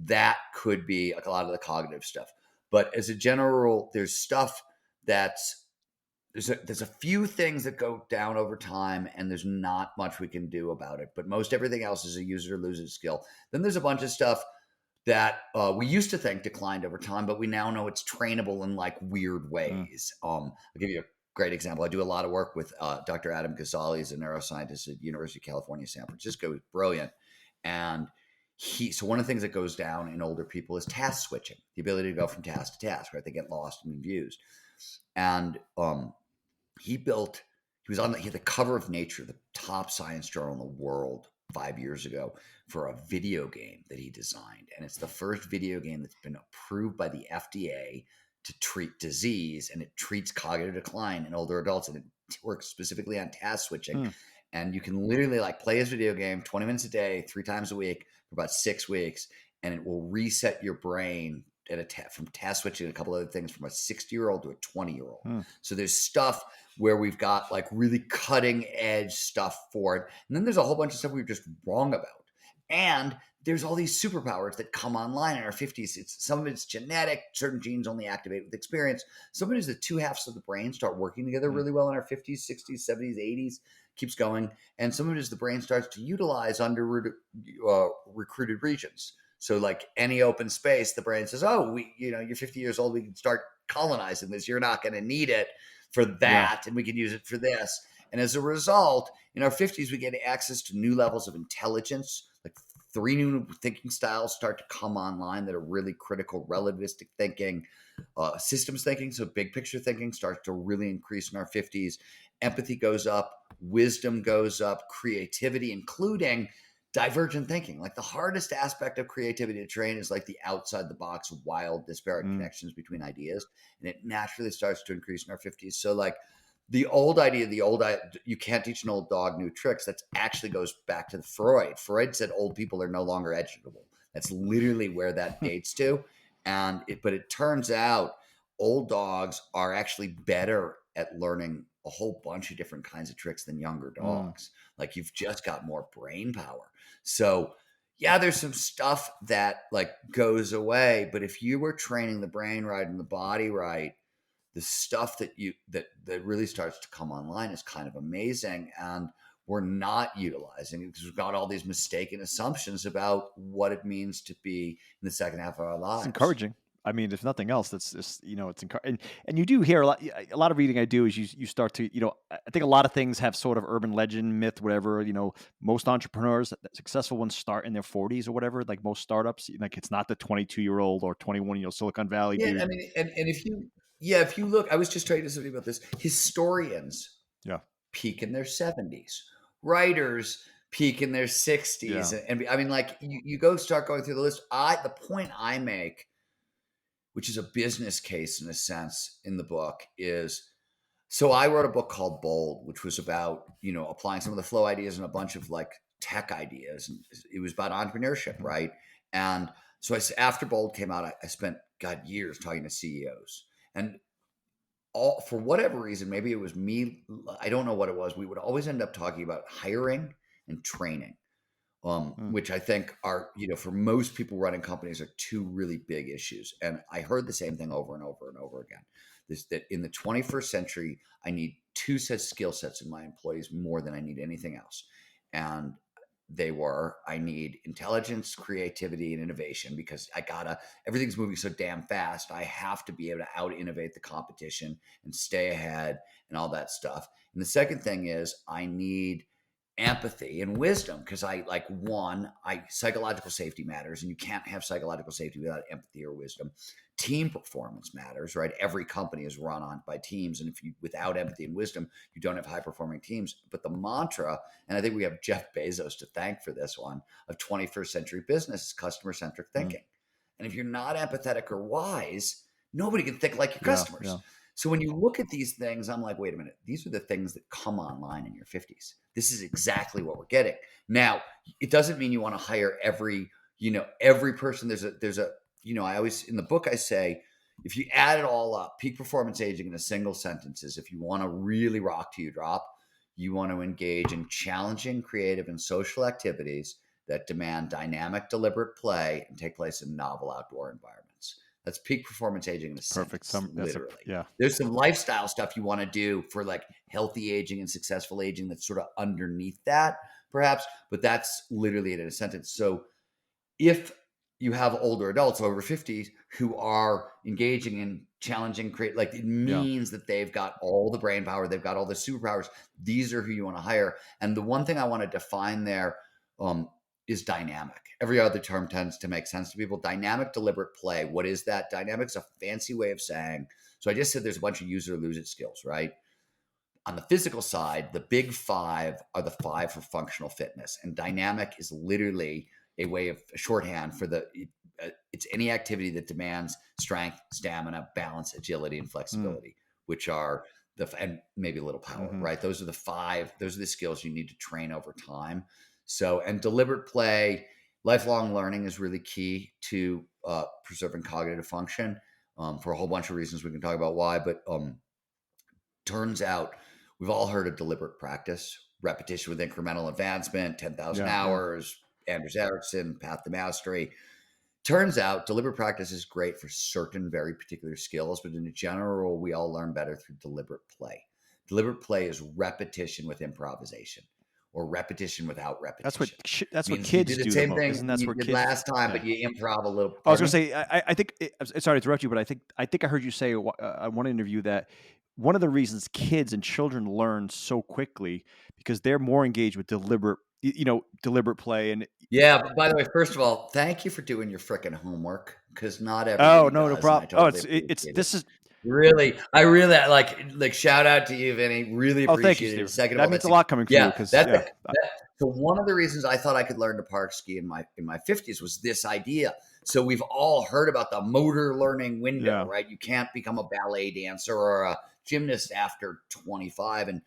that could be like a lot of the cognitive stuff. But as a general rule, there's stuff that's there's a few things that go down over time, and there's not much we can do about it. But most everything else is a use it or lose it skill. Then there's a bunch of stuff that we used to think declined over time, but we now know it's trainable in like weird Mm, ways. I'll give you a great example. I do a lot of work with Dr. Adam Ghazali, he's a neuroscientist at University of California, San Francisco. He's brilliant, and so one of the things that goes down in older people is task switching, the ability to go from task to task. Right, they get lost and confused, and he built he had the cover of Nature, the top science journal in the world 5 years ago, for a video game that he designed. And it's the first video game that's been approved by the FDA to treat disease, and it treats cognitive decline in older adults, and it works specifically on task switching. mm, And you can literally like play his video game 20 minutes a day 3 times a week for about 6 weeks, and it will reset your brain from task switching and a couple other things from a 60-year-old to a 20-year-old. mm, So there's stuff where we've got like really cutting edge stuff for it. And then there's a whole bunch of stuff we are just wrong about. And there's all these superpowers that come online in our 50s. Some of it's genetic, certain genes only activate with experience. Some of it is the two halves of the brain start working together mm. really well in our 50s, 60s, 70s, 80s, keeps going. And some of it is the brain starts to utilize under recruited regions. So like any open space, the brain says, oh, you're 50 years old, we can start colonizing this. You're not going to need it for Yeah. that, and we can use it for this. And as a result, in our 50s, we get access to new levels of intelligence. Like 3 new thinking styles start to come online that are really critical: relativistic thinking, systems thinking. So big picture thinking starts to really increase in our 50s. Empathy goes up, wisdom goes up, creativity, including divergent thinking. Like the hardest aspect of creativity to train is like the outside the box, wild, disparate Mm, connections between ideas. And it naturally starts to increase in our 50s. So like the old idea, you can't teach an old dog new tricks. That actually goes back to Freud. Freud said old people are no longer educable. That's literally where that dates to. But it turns out old dogs are actually better at learning a whole bunch of different kinds of tricks than younger Mm. dogs. Like you've just got more brain power. So yeah, there's some stuff that like goes away, but if you were training the brain right and the body right, the stuff that really starts to come online is kind of amazing. And we're not utilizing it because we've got all these mistaken assumptions about what it means to be in the second half of our It's lives. encouraging. I mean, if nothing else, that's just, it's encouraging. And you do hear a lot of reading I do is you start to, I think a lot of things have sort of urban legend, myth, whatever, most entrepreneurs, successful ones start in their 40s or whatever, like most startups, like it's not the 22-year-old or 21-year-old Silicon Valley Yeah, I dude. mean, and if you look, I was just talking to somebody about this. Historians Yeah. peak in their 70s, writers peak in their 60s, Yeah. and I mean, like you go start going through the list. The point I make, which is a business case in a sense in the book, is so I wrote a book called Bold, which was about applying some of the flow ideas and a bunch of like tech ideas, and it was about entrepreneurship, Mhm. right? And so after Bold came out, I spent years talking to CEOs, and all for whatever reason, maybe it was me, I don't know what it was. We would always end up talking about hiring and training, Mm. which I think are, for most people running companies are two really big issues. And I heard the same thing over and over and over again. This that in the 21st century, I need two sets skill sets in my employees more than I need anything else. And I need intelligence, creativity, and innovation because everything's moving so damn fast. I have to be able to out innovate the competition and stay ahead and all that stuff. And the second thing is I need empathy and wisdom because psychological safety matters and you can't have psychological safety without empathy or wisdom. Team performance matters, right? Every company is run on by teams, and if you without empathy and wisdom, you don't have high performing teams. But the mantra, and I think we have Jeff Bezos to thank for this one, of 21st century business is customer centric Mm. thinking. And if you're not empathetic or wise, nobody can think like your Yeah. customers. Yeah. So when you look at these things, I'm like, wait a minute, these are the things that come online in your 50s. This is exactly what we're getting. Now, it doesn't mean you want to hire every person. I always, in the book, I say, if you add it all up, peak performance aging in a single sentence is if you want to really rock till you drop, you want to engage in challenging, creative, and social activities that demand dynamic, deliberate play and take place in novel outdoor environments. That's peak performance aging in a Perfect. sentence, literally. Yeah. There's some lifestyle stuff you want to do for like healthy aging and successful aging that's sort of underneath that, perhaps, but that's literally it in a sentence. So if you have older adults over 50s who are engaging in challenging create like it Yeah. means that they've got all the brain power, they've got all the superpowers. These are who you want to hire. And the one thing I want to define there is dynamic. Every other term tends to make sense to people. Dynamic, deliberate play. What is that? Dynamic is a fancy way of saying, so I just said there's a bunch of use it or lose it skills, right? On the physical side, the big five are the five for functional fitness, and dynamic is literally a way of shorthand for it's any activity that demands strength, stamina, balance, agility, and Mm. flexibility, which are and maybe a little power, Mm-hmm. right? Those are the five. Those are the skills you need to train over time. So, and deliberate play, lifelong learning is really key to preserving cognitive function for a whole bunch of reasons. We can talk about why, but turns out we've all heard of deliberate practice, repetition with incremental advancement, 10,000 Yeah. Yeah. hours, Anders Ericsson, Path to Mastery. Turns out deliberate practice is great for certain very particular skills, but in general, we all learn better through deliberate play. Deliberate play is repetition with improvisation or repetition without That's what repetition. that's what Means you do kids the do the same most. thing Isn't that's you where did kids? last time, Yeah. but you improv a little. I was going to Pardon me? say, I think, sorry to interrupt you, but I think I heard you say on one interview that one of the reasons kids and children learn so quickly because they're more engaged with deliberate play. And Yeah, but by the way, first of all, thank you for doing your frickin' homework because not oh, everybody no, no does, and I problem. Oh, totally it's appreciate it. this is. Really, I really like shout out to you, Vinny. Really Oh, thank you, appreciate it. Steve. Second of That all, means a lot coming from you yeah, because that's yeah, so one of the reasons I thought I could learn to park ski in my 50s was this idea. So we've all heard about the motor learning window, yeah, right? You can't become a ballet dancer or a gymnast after 25, and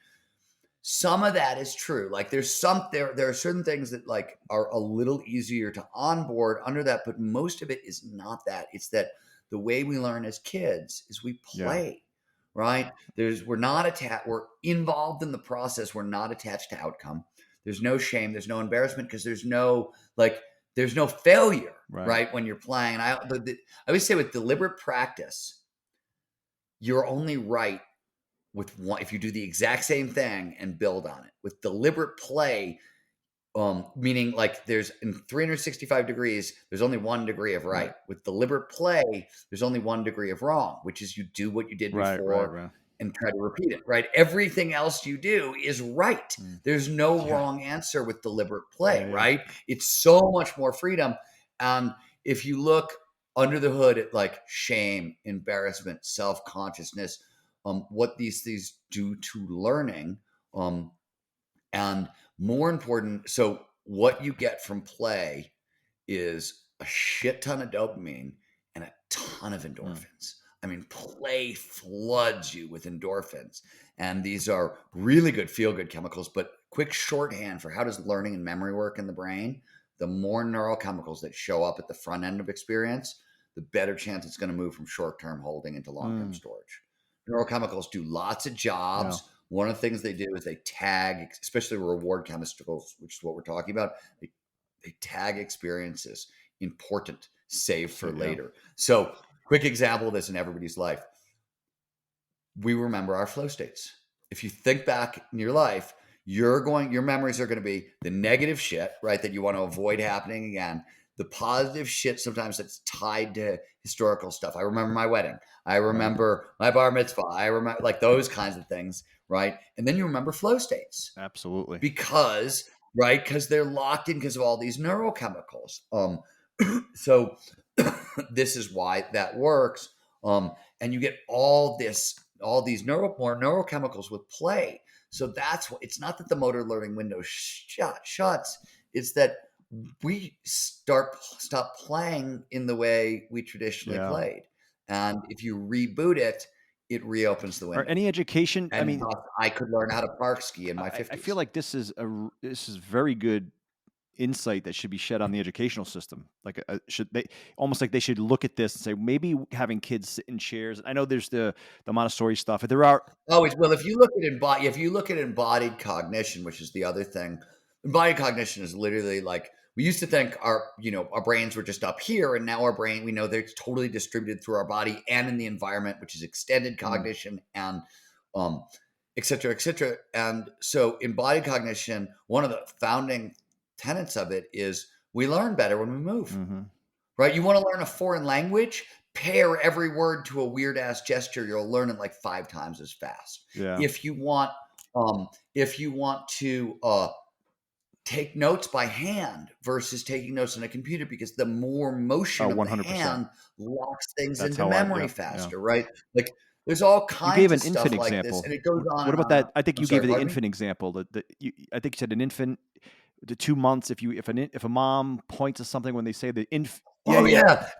Some of that is true. Like there are certain things that like are a little easier to onboard under that, but most of it is not that. It's that the way we learn as kids is we Yeah. play, right? We're not attached, we're involved in the process. We're not attached to outcome. There's no shame, there's no embarrassment because there's no failure, right? When you're playing. And I always say with deliberate practice, you're only right with one if you do the exact same thing and build on it. With deliberate play, meaning like there's in 365 degrees, there's only 1 degree of right. With deliberate play, there's only 1 degree of wrong, which is you do what you did before and try to repeat it, right? Everything else you do is right. There's no wrong answer with deliberate play, right? It's so much more freedom. And if you look under the hood at like shame, embarrassment, self-consciousness, what these things do to learning, and more important, so what you get from play is a shit ton of dopamine and a ton of endorphins. I mean, play floods you with endorphins. And these are really good feel-good chemicals, but quick shorthand for how does learning and memory work in the brain. The more neurochemicals that show up at the front end of experience, the better chance it's going to move from short-term holding into long-term storage. Neurochemicals do lots of jobs. One of the things they do is they tag, especially reward chemicals, which is what we're talking about. They tag experiences, important, save for later. So, quick example of this in everybody's life. We remember our flow states. If you think back in your life, your memories are going to be the negative shit, right? That you want to avoid happening again. The positive shit, sometimes that's tied to historical stuff. I remember my wedding. I remember my bar mitzvah. I remember like those kinds of things, right? And then you remember flow states. Absolutely. Because they're locked in because of all these neurochemicals. So this is why that works. And you get all these more neurochemicals with play. So that's what, it's not that the motor learning window shuts. It's that we stop playing in the way we traditionally played. And if you reboot it, it reopens the window. Or any education. And I mean, I could learn how to park ski in my 50s. I feel like this is very good insight that should be shed on the educational system. Like, should they almost like they should look at this and say maybe having kids sit in chairs. I know there's the Montessori stuff. There are always well. If you look at embodied cognition, which is the other thing, embodied cognition is literally like we used to think our brains were just up here, and now we know they're totally distributed through our body and in the environment, which is extended cognition and et cetera, et cetera. And so embodied cognition, one of the founding tenets of it is we learn better when we move, right? You want to learn a foreign language, pair every word to a weird ass gesture. You'll learn it like 5 times as fast. If you want to take notes by hand versus taking notes on a computer, because the more motion of 100%. The hand locks things into memory faster, right? Like there's all kinds of stuff like this, and it goes on. What about that? I think you gave the infant example. I think you said an infant to 2 months. If a mom points to something when they say the infant. That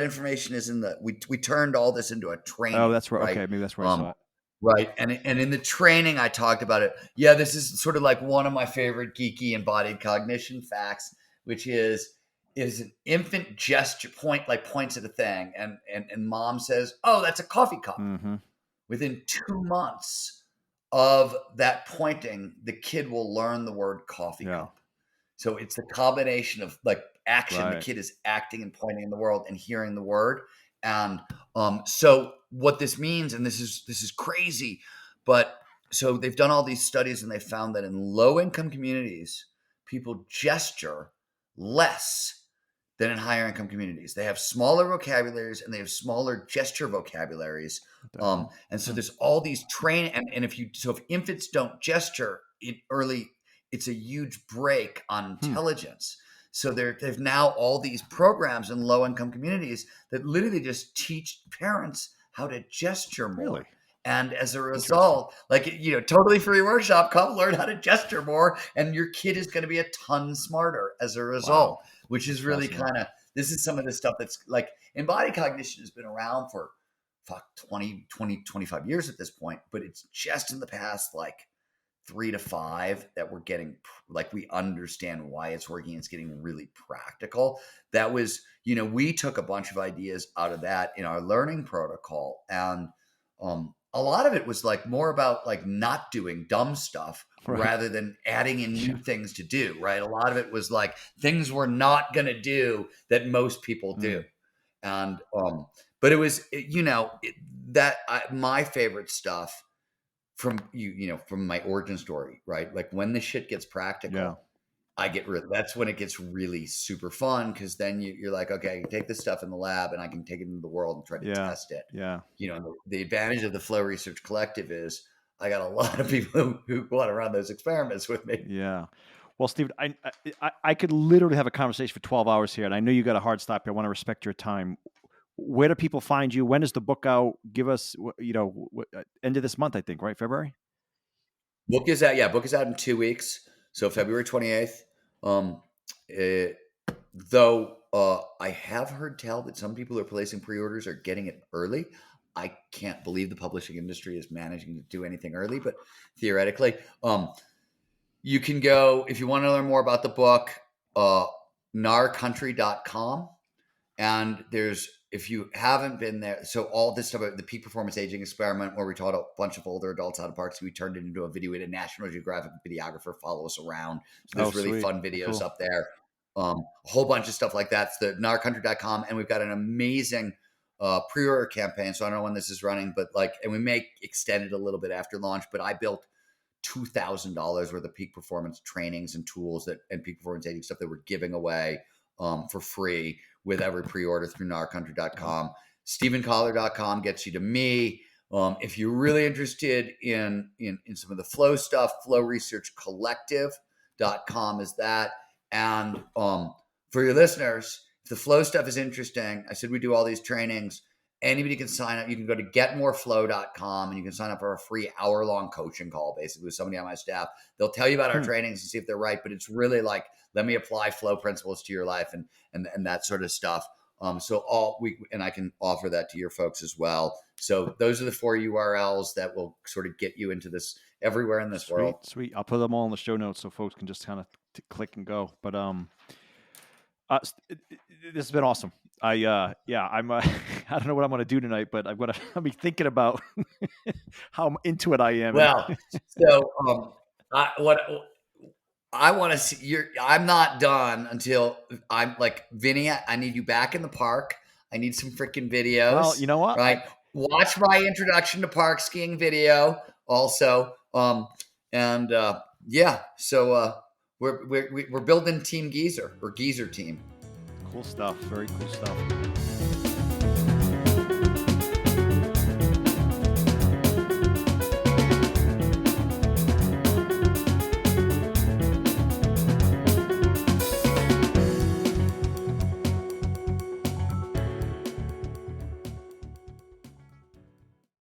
information is in the. We turned all this into a training. Oh, that's right. Okay, maybe that's where I saw it. Right, and in the training I talked about it. Yeah, this is sort of like one of my favorite geeky embodied cognition facts, which is an infant gesture points at a thing, and mom says, "Oh, that's a coffee cup." Within 2 months of that pointing, the kid will learn the word coffee cup. So it's the combination of like action. Right. The kid is acting and pointing in the world and hearing the word. And so what this means, and this is crazy, but so they've done all these studies and they found that in low income communities, people gesture less than in higher income communities. They have smaller vocabularies and they have smaller gesture vocabularies. And so there's all these training. And if infants don't gesture early, it's a huge break on intelligence. So they've now all these programs in low income communities that literally just teach parents how to gesture more. Really? And as a result, totally free workshop, come learn how to gesture more, and your kid is going to be a ton smarter as a result, which is really kind of, this is some of the stuff that's like embodied cognition has been around for 25 years at this point, but it's just in the past like 3 to 5 that we're getting, like, we understand why it's working. It's getting really practical. That was, we took a bunch of ideas out of that in our learning protocol. And a lot of it was like more about like not doing dumb stuff Right. rather than adding in new things to do, right? A lot of it was like things we're not going to do that most people do. And, but it was, my favorite stuff from from my origin story, right? Like when the shit gets practical, that's when it gets really super fun, because then you're like, okay, I can take this stuff in the lab and I can take it into the world and try to test it. Yeah. The advantage of the Flow Research Collective is I got a lot of people who want to run those experiments with me. Yeah. Well, Steve, I could literally have a conversation for 12 hours here, and I know you got a hard stop here. I want to respect your time. Where do people find you? When is the book out? Give us, end of this month, I think, right? February? Book is out. Yeah, book is out in 2 weeks. So February 28th. Though I have heard tell that some people who are placing pre-orders are getting it early. I can't believe the publishing industry is managing to do anything early, but theoretically, you can go, if you want to learn more about the book, narcountry.com. And if you haven't been there, so all this stuff about the peak performance aging experiment, where we taught a bunch of older adults how to park, so we turned it into a video. We had a National Geographic videographer follow us around. So there's really fun videos up there. A whole bunch of stuff like that. It's the narcountry.com. And we've got an amazing pre-order campaign. So I don't know when this is running, but and we may extend it a little bit after launch, but I built $2,000 worth of peak performance trainings and tools and peak performance aging stuff that we're giving away for free with every pre-order through narcountry.com. StephenKotler.com gets you to me. If you're really interested in some of the flow stuff, flowresearchcollective.com is that. And for your listeners, if the flow stuff is interesting, I said we do all these trainings. Anybody can sign up. You can go to getmoreflow.com and you can sign up for a free hour-long coaching call, basically, with somebody on my staff. They'll tell you about our trainings and see if they're right, but it's really like, let me apply flow principles to your life and that sort of stuff. And I can offer that to your folks as well. So those are the 4 URLs that will sort of get you into this everywhere in this world. Sweet. I'll put them all in the show notes so folks can just kind of click and go. But this has been awesome. I'm I don't know what I'm going to do tonight, but I'll be thinking about how into it I am. Well, so what I want to see, I'm not done until I'm like, Vinny, I need you back in the park. I need some freaking videos. Well, you know what? Right. Watch my introduction to park skiing video also. So we're building Team Geezer, or Geezer Team. Cool stuff. Very cool stuff.